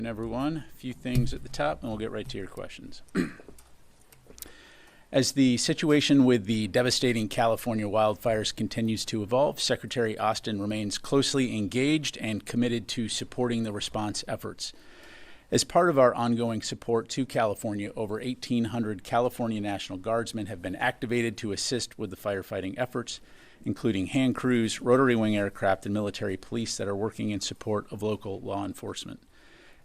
Everyone, a few things at the top and we'll get right to your questions. As the situation with the devastating California wildfires continues to evolve, Secretary Austin remains closely engaged and committed to supporting the response efforts. As part of our ongoing support to California, over 1,800 California National Guardsmen have been activated to assist with the firefighting efforts, including hand crews, rotary wing aircraft, and military police that are working in support of local law enforcement.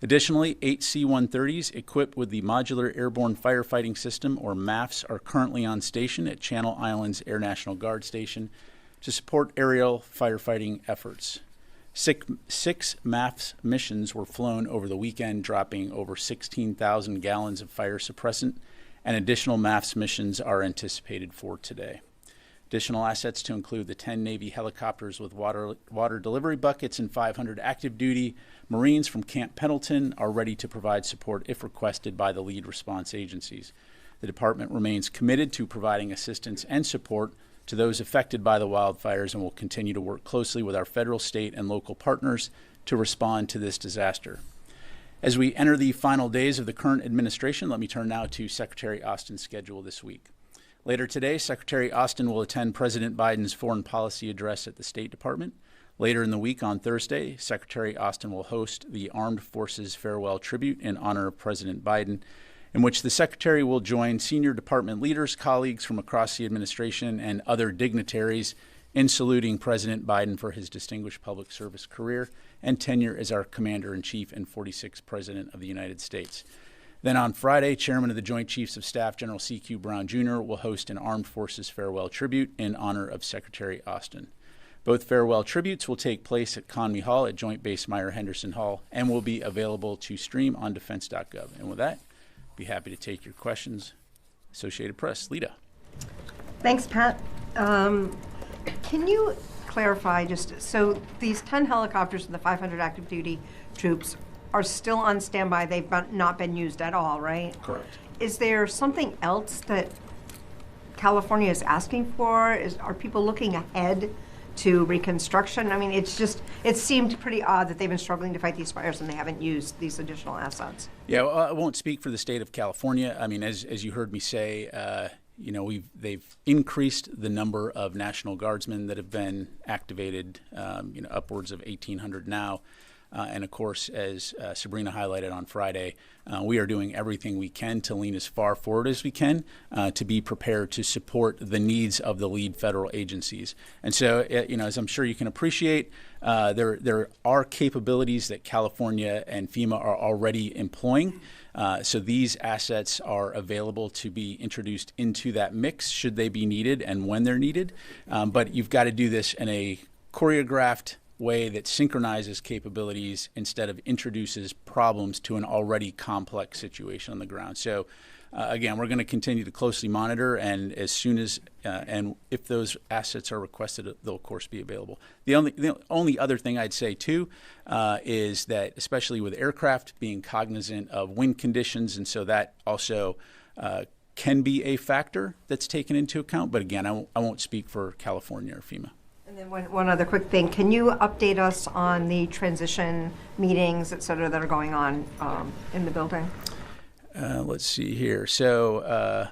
Additionally, 8 C-130s equipped with the Modular Airborne Firefighting System, or MAFS, are currently on station at Channel Islands Air National Guard Station to support aerial firefighting efforts. Six MAFS missions were flown over the weekend, dropping over 16,000 gallons of fire suppressant, and additional MAFS missions are anticipated for today. Additional assets to include the 10 Navy helicopters with water delivery buckets and 500 active duty Marines from Camp Pendleton are ready to provide support if requested by the lead response agencies. The department remains committed to providing assistance and support to those affected by the wildfires and will continue to work closely with our federal, state, and local partners to respond to this disaster. As we enter the final days of the current administration, let me turn now to Secretary Austin's schedule this week. Later today, Secretary Austin will attend President Biden's foreign policy address at the State Department. Later in the week, on Thursday, Secretary Austin will host the Armed Forces Farewell Tribute in honor of President Biden, in which the Secretary will join senior department leaders, colleagues from across the administration, and other dignitaries in saluting President Biden for his distinguished public service career and tenure as our Commander-in-Chief and 46th President of the United States. Then on Friday, Chairman of the Joint Chiefs of Staff, General C.Q. Brown Jr., will host an Armed Forces Farewell Tribute in honor of Secretary Austin. Both farewell tributes will take place at Conmy Hall at Joint Base Meier-Henderson Hall and will be available to stream on defense.gov. And with that, be happy to take your questions. Associated Press, Lita. Thanks, Pat. Can you clarify so these 10 helicopters and the 500 active duty troops are still on standby? They've not been used at all, right? Correct. Is there something else that California is asking for? Are people looking ahead to reconstruction? I mean, it seemed pretty odd that they've been struggling to fight these fires and they haven't used these additional assets. Yeah, well, I won't speak for the state of California. I mean, as you heard me say, they've increased the number of National Guardsmen that have been activated, upwards of 1,800 now. And of course, as Sabrina highlighted on Friday, we are doing everything we can to lean as far forward as we can to be prepared to support the needs of the lead federal agencies. And so, as I'm sure you can appreciate, there are capabilities that California and FEMA are already employing. So these assets are available to be introduced into that mix should they be needed and when they're needed. But you've got to do this in a choreographed way that synchronizes capabilities instead of introduces problems to an already complex situation on the ground. So again, we're going to continue to closely monitor, and as soon as and if those assets are requested, they'll of course be available. The only other thing I'd say too is that, especially with aircraft, being cognizant of wind conditions, and so that also can be a factor that's taken into account. But again, I won't speak for California or FEMA. And then one other quick thing. Can you update us on the transition meetings, et cetera, that are going on in the building? Let's see here. So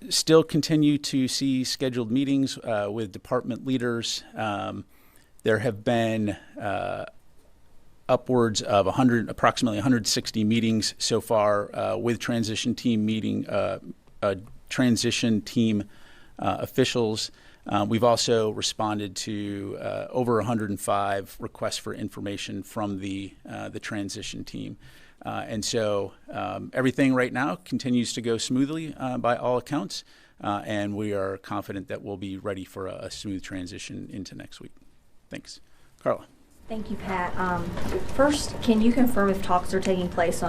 still continue to see scheduled meetings with department leaders. There have been upwards of approximately 160 meetings so far with transition team officials. We've also responded to over 105 requests for information from the transition team. And so everything right now continues to go smoothly by all accounts, and we are confident that we'll be ready for a smooth transition into next week. Thanks. Carla. Thank you, Pat. First, can you confirm if talks are taking place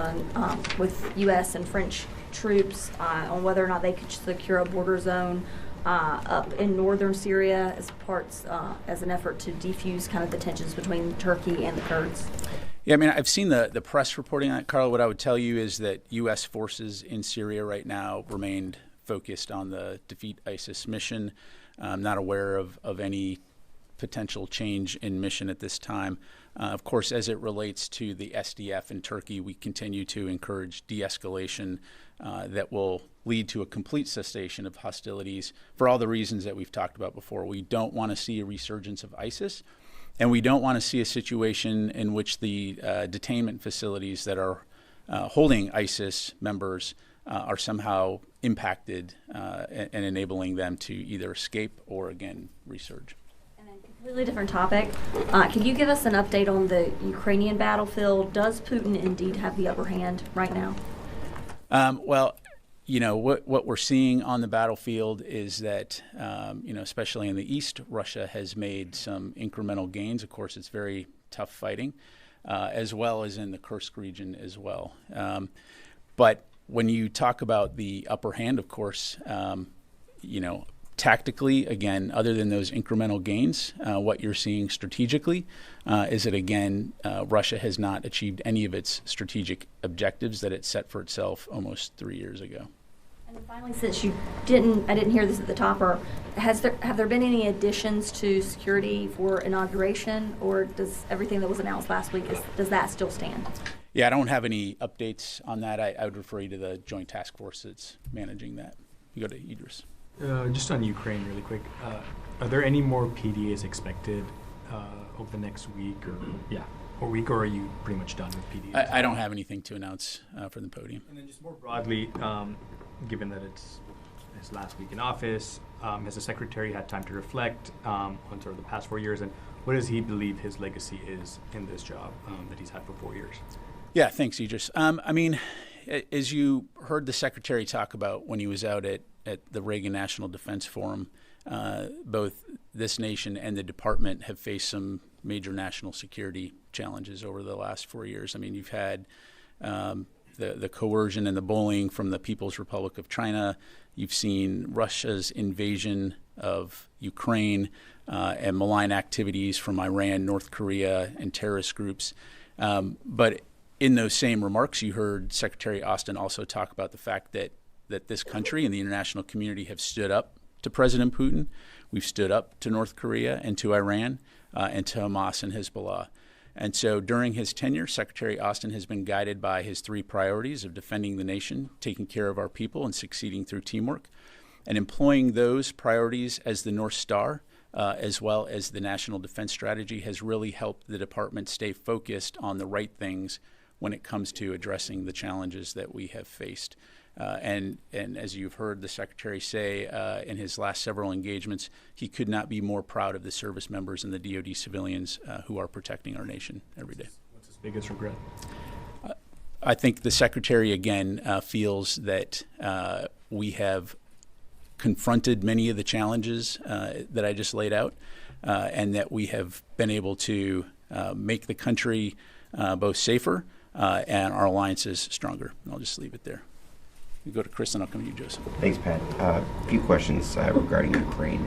with U.S. and French troops on whether or not they could secure a border zone up in northern Syria as an effort to defuse kind of the tensions between Turkey and the Kurds? Yeah, I mean, I've seen the press reporting on it, Carla. What I would tell you is that U.S. forces in Syria right now remained focused on the Defeat ISIS mission. I'm not aware of any potential change in mission at this time. Of course, as it relates to the SDF in Turkey, we continue to encourage de-escalation that will lead to a complete cessation of hostilities for all the reasons that we've talked about before. We don't want to see a resurgence of ISIS, and we don't want to see a situation in which the detainment facilities that are holding ISIS members are somehow impacted and enabling them to either escape or, again, resurge. Completely different topic. Can you give us an update on the Ukrainian battlefield? Does Putin indeed have the upper hand right now? Well, what we're seeing on the battlefield is that, especially in the east, Russia has made some incremental gains. Of course, it's very tough fighting, as well as in the Kursk region as well. But when you talk about the upper hand, of course, tactically, again, other than those incremental gains, what you're seeing strategically is that, again, Russia has not achieved any of its strategic objectives that it set for itself almost 3 years ago. And then finally, since I didn't hear this at the top, have there been any additions to security for inauguration, or does everything that was announced last week, does that still stand? Yeah, I don't have any updates on that. I would refer you to the joint task force that's managing that. You go to Idris. Just on Ukraine really quick, are there any more PDAs expected over the next week or are you pretty much done with PDAs? I don't have anything to announce from the podium. And then just more broadly, given that it's his last week in office, has the Secretary had time to reflect on sort of the past 4 years, and what does he believe his legacy is in this job that he's had for 4 years? Yeah, thanks, Idris. As you heard the Secretary talk about when he was out at the Reagan National Defense Forum, both this nation and the department have faced some major national security challenges over the last 4 years. You've had the coercion and the bullying from the People's Republic of China. You've seen Russia's invasion of Ukraine and malign activities from Iran, North Korea, and terrorist groups. But in those same remarks, you heard Secretary Austin also talk about the fact that this country and the international community have stood up to President Putin. We've stood up to North Korea and to Iran and to Hamas and Hezbollah. And so during his tenure, Secretary Austin has been guided by his 3 priorities of defending the nation, taking care of our people, and succeeding through teamwork. And employing those priorities as the North Star, as well as the National Defense Strategy, has really helped the department stay focused on the right things when it comes to addressing the challenges that we have faced. And as you've heard the Secretary say in his last several engagements, he could not be more proud of the service members and the DoD civilians who are protecting our nation every day. What's his biggest regret? I think the Secretary, again, feels that we have confronted many of the challenges that I just laid out, and that we have been able to make the country both safer and our alliances stronger. And I'll just leave it there. You go to Chris, and I'll come to you, Joseph. Thanks, Pat. A few questions regarding Ukraine.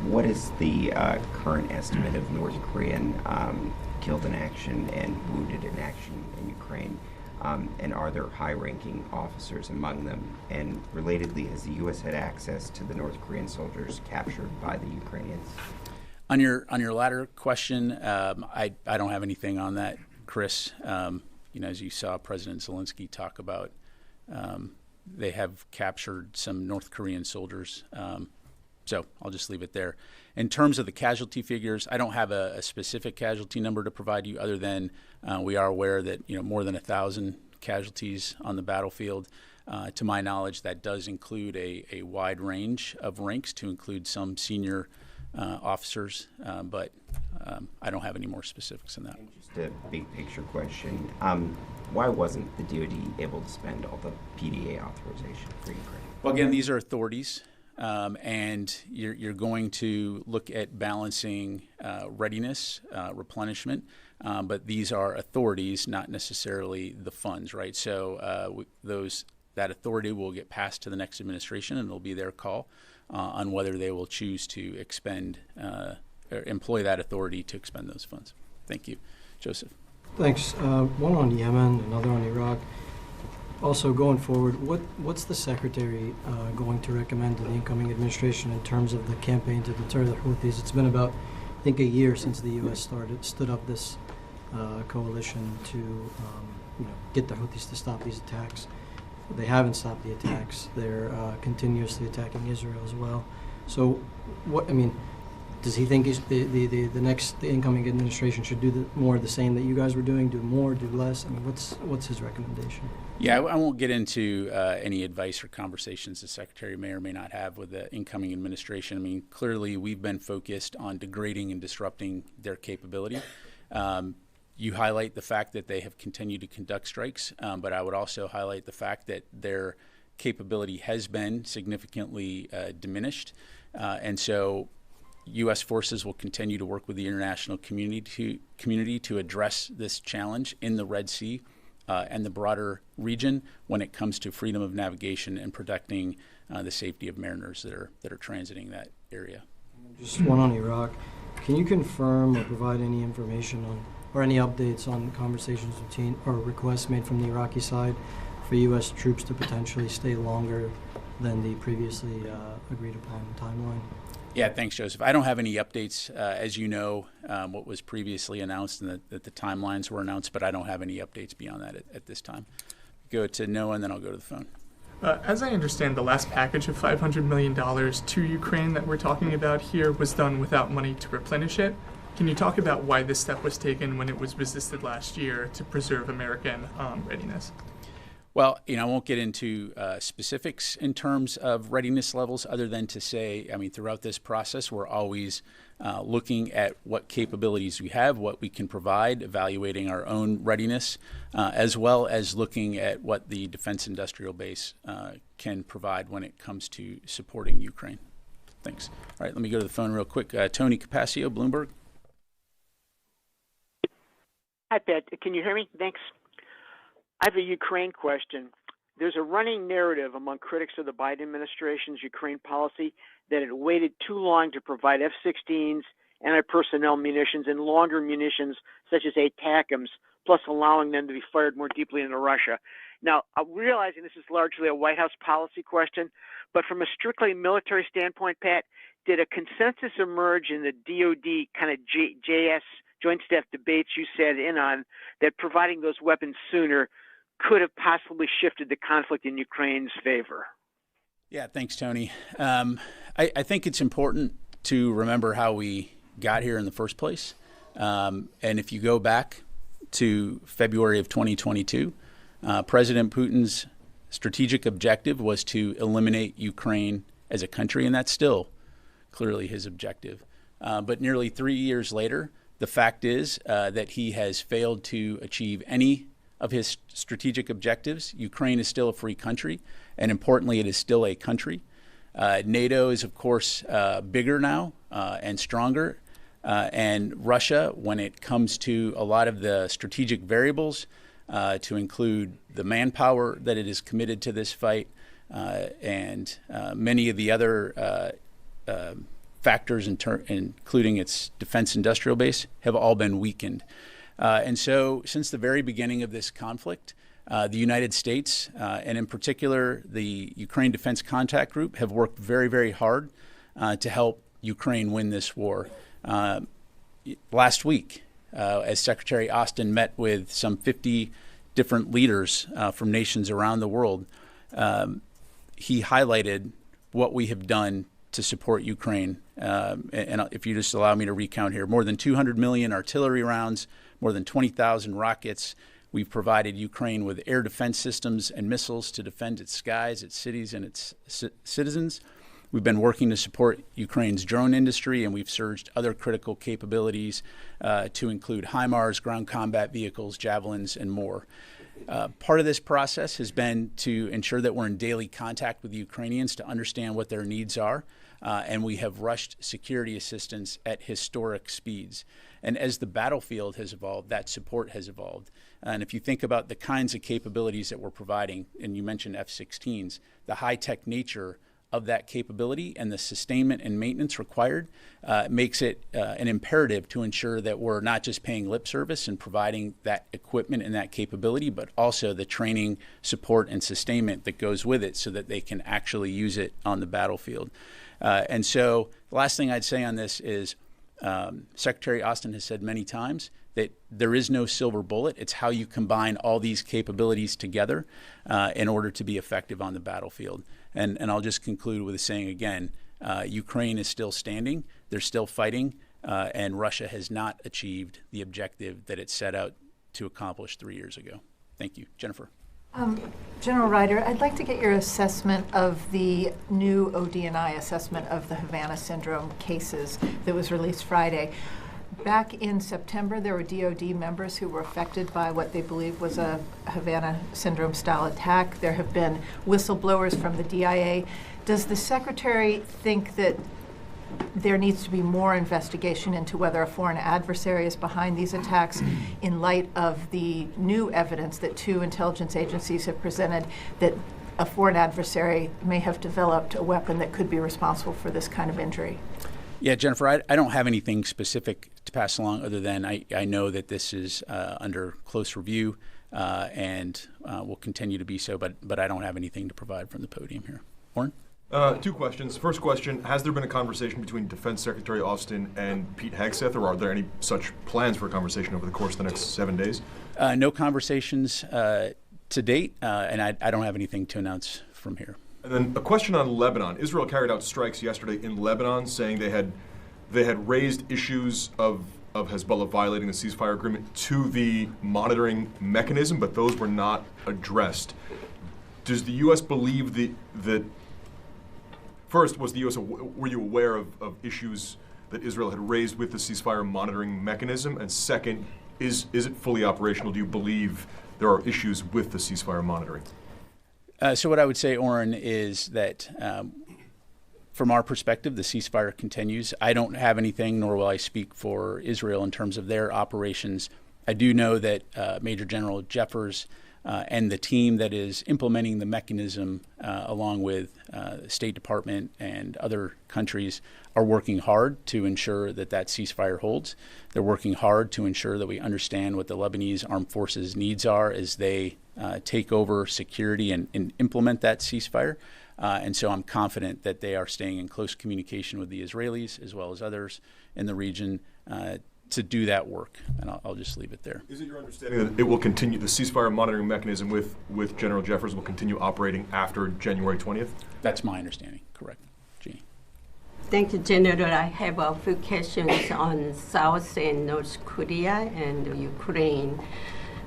What is the current estimate of North Korean killed in action and wounded in action in Ukraine? And are there high-ranking officers among them? And relatedly, has the U.S. had access to the North Korean soldiers captured by the Ukrainians? On your latter question, I don't have anything on that, Chris. As you saw President Zelensky talk about, they have captured some North Korean soldiers. So I'll just leave it there. In terms of the casualty figures, I don't have a specific casualty number to provide you, other than we are aware that more than 1,000 casualties on the battlefield. To my knowledge, that does include a wide range of ranks, to include some senior officers, but I don't have any more specifics than that. And just a big picture question. Why wasn't the DoD able to spend all the PDA authorization for Ukraine? Well, again, these are authorities, and you're going to look at balancing readiness, replenishment, but these are authorities, not necessarily the funds, right? So that authority will get passed to the next administration, and it'll be their call on whether they will choose to expend or employ that authority to expend those funds. Thank you. Joseph. Thanks. One on Yemen, another on Iraq. Also, going forward, what's the Secretary going to recommend to the incoming administration in terms of the campaign to deter the Houthis? It's been about, I think, a year since the U.S. stood up this coalition to get the Houthis to stop these attacks. They haven't stopped the attacks. They're continuously attacking Israel as well. So, does he think the incoming administration should do more of the same that you guys were doing? Do more, do less? What's his recommendation? Yeah, I won't get into any advice or conversations the Secretary may or may not have with the incoming administration. Clearly we've been focused on degrading and disrupting their capability. You highlight the fact that they have continued to conduct strikes, but I would also highlight the fact that their capability has been significantly diminished. And so U.S. forces will continue to work with the international community to address this challenge in the Red Sea and the broader region when it comes to freedom of navigation and protecting the safety of mariners that are transiting that area. Just one on Iraq. Can you confirm or provide any information on or any updates on conversations between or requests made from the Iraqi side for U.S. troops to potentially stay longer than the previously agreed upon timeline? Yeah, thanks, Joseph. I don't have any updates. As you know, what was previously announced and that the timelines were announced, but I don't have any updates beyond that at this time. Go to Noah, and then I'll go to the phone. As I understand, the last package of $500 million to Ukraine that we're talking about here was done without money to replenish it. Can you talk about why this step was taken when it was resisted last year to preserve American readiness? Well, I won't get into specifics in terms of readiness levels other than to say, throughout this process, we're always looking at what capabilities we have, what we can provide, evaluating our own readiness, as well as looking at what the defense industrial base can provide when it comes to supporting Ukraine. Thanks. All right, let me go to the phone real quick. Tony Capaccio, Bloomberg. Hi, Pat. Can you hear me? Thanks. I have a Ukraine question. There's a running narrative among critics of the Biden administration's Ukraine policy that it waited too long to provide F-16s, anti-personnel munitions, and longer munitions such as ATACMS, plus allowing them to be fired more deeply into Russia. Now, I'm realizing this is largely a White House policy question, but from a strictly military standpoint, Pat, did a consensus emerge in the DOD kind of JS Joint Staff debates you sat in on that providing those weapons sooner could have possibly shifted the conflict in Ukraine's favor? Yeah, thanks, Tony. I think it's important to remember how we got here in the first place. And if you go back to February of 2022, President Putin's strategic objective was to eliminate Ukraine as a country, and that's still clearly his objective. But nearly 3 years later, the fact is that he has failed to achieve any of his strategic objectives. Ukraine is still a free country, and importantly, it is still a country. NATO is, of course, bigger now and stronger. And Russia, when it comes to a lot of the strategic variables, to include the manpower that it is committed to this fight and many of the other factors, including its defense industrial base, have all been weakened. And so since the very beginning of this conflict, the United States, and in particular the Ukraine Defense Contact Group, have worked very, very hard to help Ukraine win this war. Last week, as Secretary Austin met with some 50 different leaders from nations around the world, he highlighted what we have done to support Ukraine. And if you just allow me to recount here, more than 200 million artillery rounds, more than 20,000 rockets. We've provided Ukraine with air defense systems and missiles to defend its skies, its cities, and its citizens. We've been working to support Ukraine's drone industry, and we've surged other critical capabilities to include HIMARS, ground combat vehicles, javelins, and more. Part of this process has been to ensure that we're in daily contact with the Ukrainians to understand what their needs are, and we have rushed security assistance at historic speeds. And as the battlefield has evolved, that support has evolved. And if you think about the kinds of capabilities that we're providing, and you mentioned F-16s, the high-tech nature of that capability and the sustainment and maintenance required makes it an imperative to ensure that we're not just paying lip service and providing that equipment and that capability, but also the training, support, and sustainment that goes with it so that they can actually use it on the battlefield. And so the last thing I'd say on this is Secretary Austin has said many times that there is no silver bullet. It's how you combine all these capabilities together in order to be effective on the battlefield. And I'll just conclude with saying again, Ukraine is still standing, they're still fighting, and Russia has not achieved the objective that it set out to accomplish 3 years ago. Thank you. Jennifer. General Ryder, I'd like to get your assessment of the new ODNI assessment of the Havana syndrome cases that was released Friday. Back in September, there were DOD members who were affected by what they believe was a Havana syndrome style attack. There have been whistleblowers from the DIA. Does the Secretary think that there needs to be more investigation into whether a foreign adversary is behind these attacks in light of the new evidence that 2 intelligence agencies have presented that a foreign adversary may have developed a weapon that could be responsible for this kind of injury? Yeah, Jennifer, I don't have anything specific to pass along other than I know that this is under close review and will continue to be so, but I don't have anything to provide from the podium here. Warren? 2 questions. First question, has there been a conversation between Defense Secretary Austin and Pete Hegseth, or are there any such plans for a conversation over the course of the next 7 days? No conversations to date, and I don't have anything to announce from here. And then a question on Lebanon. Israel carried out strikes yesterday in Lebanon, saying they had raised issues of Hezbollah violating the ceasefire agreement to the monitoring mechanism, but those were not addressed. Does the U.S. believe that first, was the U.S. were you aware of issues that Israel had raised with the ceasefire monitoring mechanism? And second, is it fully operational? Do you believe there are issues with the ceasefire monitoring? So what I would say, Oren, is that from our perspective, the ceasefire continues. I don't have anything, nor will I speak for Israel in terms of their operations. I do know that Major General Jeffers and the team that is implementing the mechanism, along with the State Department and other countries, are working hard to ensure that that ceasefire holds. They're working hard to ensure that we understand what the Lebanese armed forces' needs are as they take over security and implement that ceasefire. And so I'm confident that they are staying in close communication with the Israelis as well as others in the region to do that work. And I'll just leave it there. Is it your understanding that it will continue, the ceasefire monitoring mechanism with General Jeffers will continue operating after January 20th? That's my understanding. Correct. Jeannie. Thank you, General. I have a few questions on South and North Korea and Ukraine.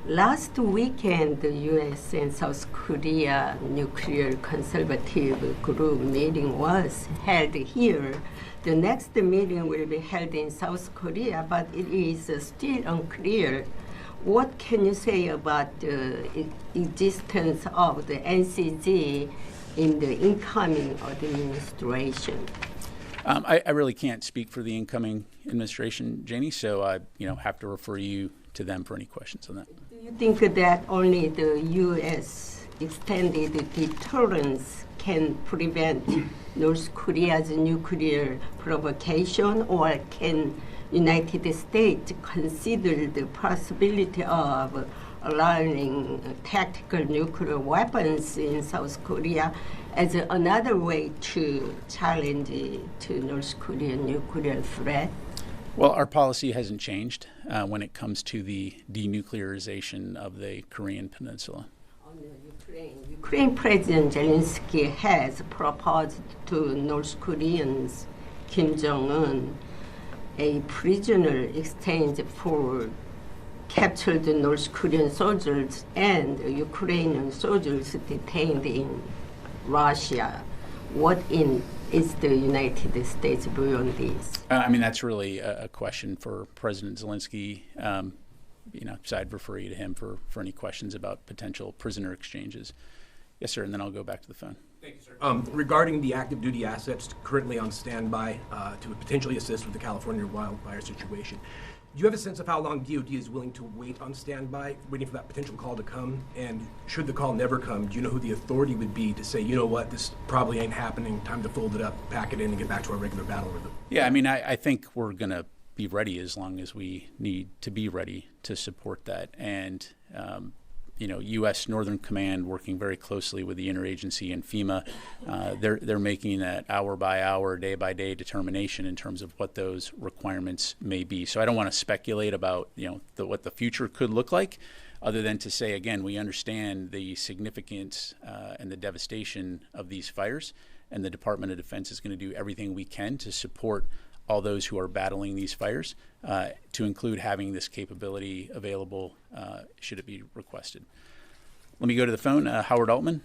Last weekend, the U.S. and South Korea nuclear consultative group meeting was held here. The next meeting will be held in South Korea, but it is still unclear. What can you say about the existence of the NCG in the incoming administration? I really can't speak for the incoming administration, Janie, so I have to refer you to them for any questions on that. Do you think that only the U.S. extended deterrence can prevent North Korea's nuclear provocation, or can United States consider the possibility of allowing tactical nuclear weapons in South Korea as another way to challenge to North Korean nuclear threat? Well, our policy hasn't changed when it comes to the denuclearization of the Korean Peninsula. On Ukraine President Zelensky has proposed to North Koreans Kim Jong-un a prisoner exchange for captured North Korean soldiers and Ukrainian soldiers detained in Russia. What is the United States view on this? That's really a question for President Zelensky. So I'd refer you to him for any questions about potential prisoner exchanges. Yes, sir, and then I'll go back to the phone. Thank you, sir. Regarding the active duty assets currently on standby to potentially assist with the California wildfire situation, do you have a sense of how long DOD is willing to wait on standby, waiting for that potential call to come? And should the call never come, do you know who the authority would be to say, you know what, this probably ain't happening, time to fold it up, pack it in, and get back to our regular battle rhythm? Yeah, I think we're going to be ready as long as we need to be ready to support that. And U.S. Northern Command, working very closely with the interagency and FEMA, they're making that hour-by-hour, day-by-day determination in terms of what those requirements may be. So I don't want to speculate about what the future could look like, other than to say, again, we understand the significance and the devastation of these fires, and the Department of Defense is going to do everything we can to support all those who are battling these fires, to include having this capability available should it be requested. Let me go to the phone. Howard Altman.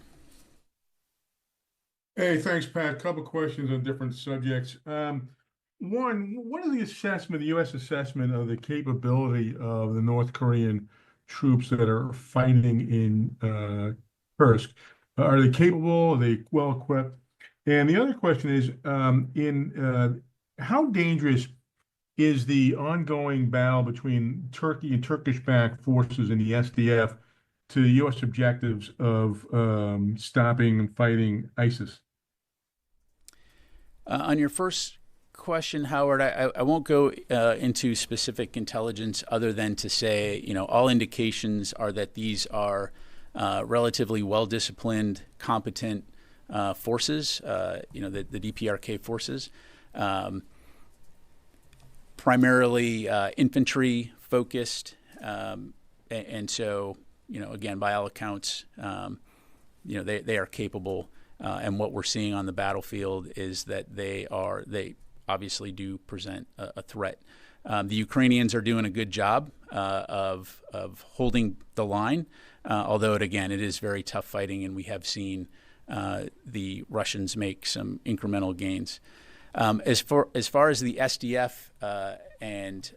Hey, thanks, Pat. Couple questions on different subjects. One, what is the assessment, the U.S. assessment of the capability of the North Korean troops that are fighting in Kursk? Are they capable? Are they well equipped? And the other question is, how dangerous is the ongoing battle between Turkey and Turkish-backed forces in the SDF to the U.S. objectives of stopping and fighting ISIS? On your first question, Howard, I won't go into specific intelligence other than to say, all indications are that these are relatively well-disciplined, competent forces, the DPRK forces. Primarily infantry focused, and so again, by all accounts, they are capable. And what we're seeing on the battlefield is that they obviously do present a threat. The Ukrainians are doing a good job of holding the line, although it is very tough fighting, and we have seen the Russians make some incremental gains. As far as the SDF and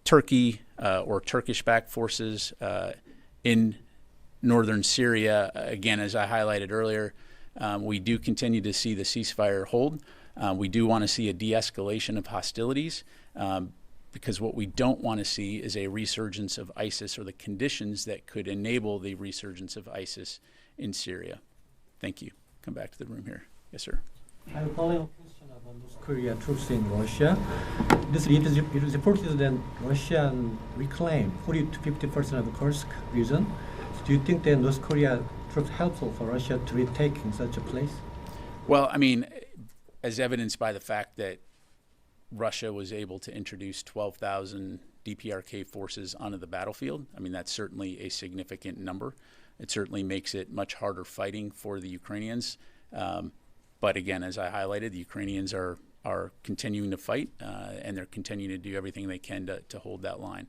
Turkey or Turkish-backed forces in northern Syria, again, as I highlighted earlier, we do continue to see the ceasefire hold. We do want to see a de-escalation of hostilities, because what we don't want to see is a resurgence of ISIS or the conditions that could enable the resurgence of ISIS in Syria. Thank you. Come back to the room here. Yes, sir. I have a follow-up question about North Korea troops in Russia. It is reported that Russia reclaimed 40 to 50% of the Kursk region. So do you think that North Korea troops helpful for Russia to retake in such a place? Well, as evidenced by the fact that Russia was able to introduce 12,000 DPRK forces onto the battlefield, that's certainly a significant number. It certainly makes it much harder fighting for the Ukrainians. But again, as I highlighted, the Ukrainians are continuing to fight, and they're continuing to do everything they can to hold that line.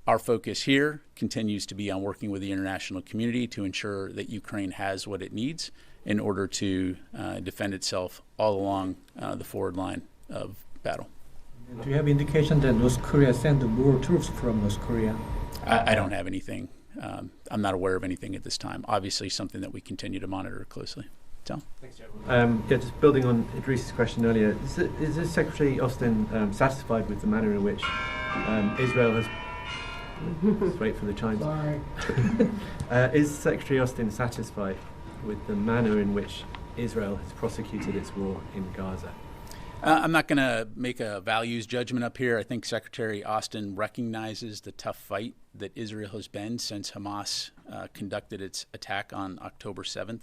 Our focus here continues to be on working with the international community to ensure that Ukraine has what it needs in order to defend itself all along the forward line of battle. Do you have indication that North Korea sent more troops from North Korea? I don't have anything. I'm not aware of anything at this time. Obviously, something that we continue to monitor closely. Tom? Thanks, Joe. Just building on Idris's question earlier, is Secretary Austin satisfied with the manner in which Israel has... Just wait for the chimes. Sorry. Is Secretary Austin satisfied with the manner in which Israel has prosecuted its war in Gaza? I'm not going to make a values judgment up here. I think Secretary Austin recognizes the tough fight that Israel has been since Hamas conducted its attack on October 7th.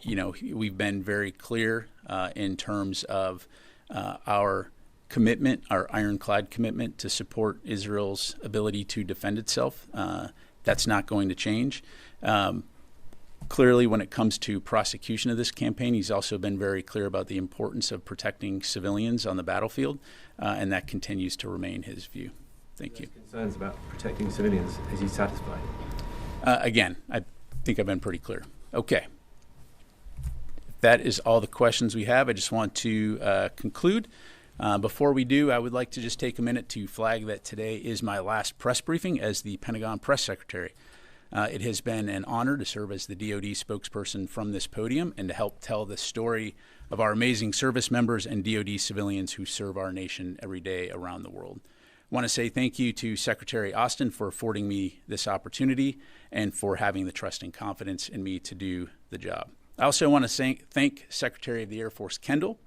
We've been very clear in terms of our commitment, our ironclad commitment to support Israel's ability to defend itself. That's not going to change. Clearly, when it comes to prosecution of this campaign, he's also been very clear about the importance of protecting civilians on the battlefield, and that continues to remain his view. Thank you. Concerns about protecting civilians. Is he satisfied? Again, I think I've been pretty clear. Okay. That is all the questions we have. I just want to conclude. Before we do, I would like to just take a minute to flag that today is my last press briefing as the Pentagon Press Secretary. It has been an honor to serve as the DoD spokesperson from this podium and to help tell the story of our amazing service members and DoD civilians who serve our nation every day around the world. I want to say thank you to Secretary Austin for affording me this opportunity and for having the trust and confidence in me to do the job. I also want to thank Secretary of the Air Force Kendall,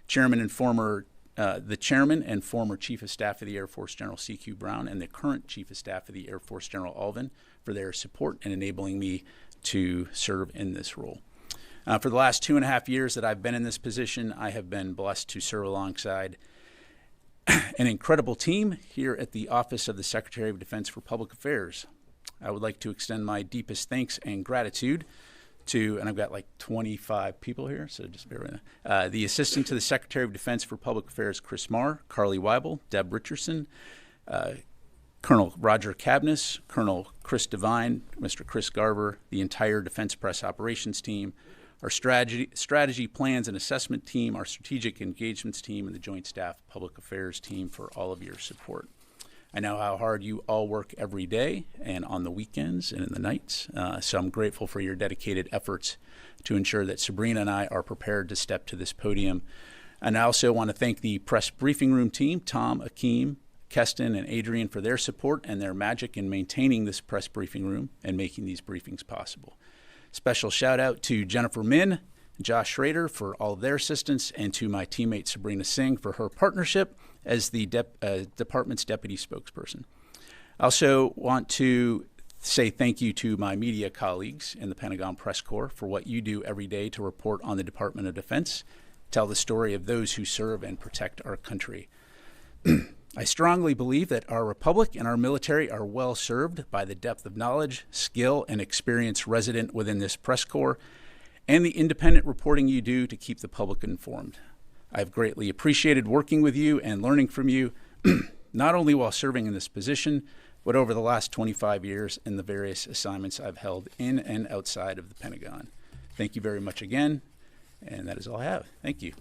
Chairman and former the chairman and former Chief of Staff of the Air Force General C.Q. Brown and the current Chief of Staff of the Air Force General Alvin for their support in enabling me to serve in this role. For the last 2.5 years that I've been in this position, I have been blessed to serve alongside an incredible team here at the Office of the Secretary of Defense for Public Affairs. I would like to extend my deepest thanks and gratitude to, and I've got like 25 people here, so just bear with me. The Assistant to the Secretary of Defense for Public Affairs, Chris Marr, Carly Weibel, Deb Richardson, Colonel Roger Cabness, Colonel Chris Devine, Mr. Chris Garver, the entire Defense Press Operations team, our strategy plans and assessment team, our strategic engagements team, and the Joint Staff Public Affairs team for all of your support. I know how hard you all work every day and on the weekends and in the nights, so I'm grateful for your dedicated efforts to ensure that Sabrina and I are prepared to step to this podium. And I also want to thank the press briefing room team, Tom, Akeem, Keston, and Adrian for their support and their magic in maintaining this press briefing room and making these briefings possible. Special shout out to Jennifer Min and Josh Schrader for all of their assistance, and to my teammate Sabrina Singh for her partnership as the department's deputy spokesperson. I also want to say thank you to my media colleagues in the Pentagon Press Corps for what you do every day to report on the Department of Defense, tell the story of those who serve and protect our country. I strongly believe that our republic and our military are well served by the depth of knowledge, skill, and experience resident within this press corps, and the independent reporting you do to keep the public informed. I've greatly appreciated working with you and learning from you, not only while serving in this position, but over the last 25 years in the various assignments I've held in and outside of the Pentagon. Thank you very much again, and that is all I have. Thank you.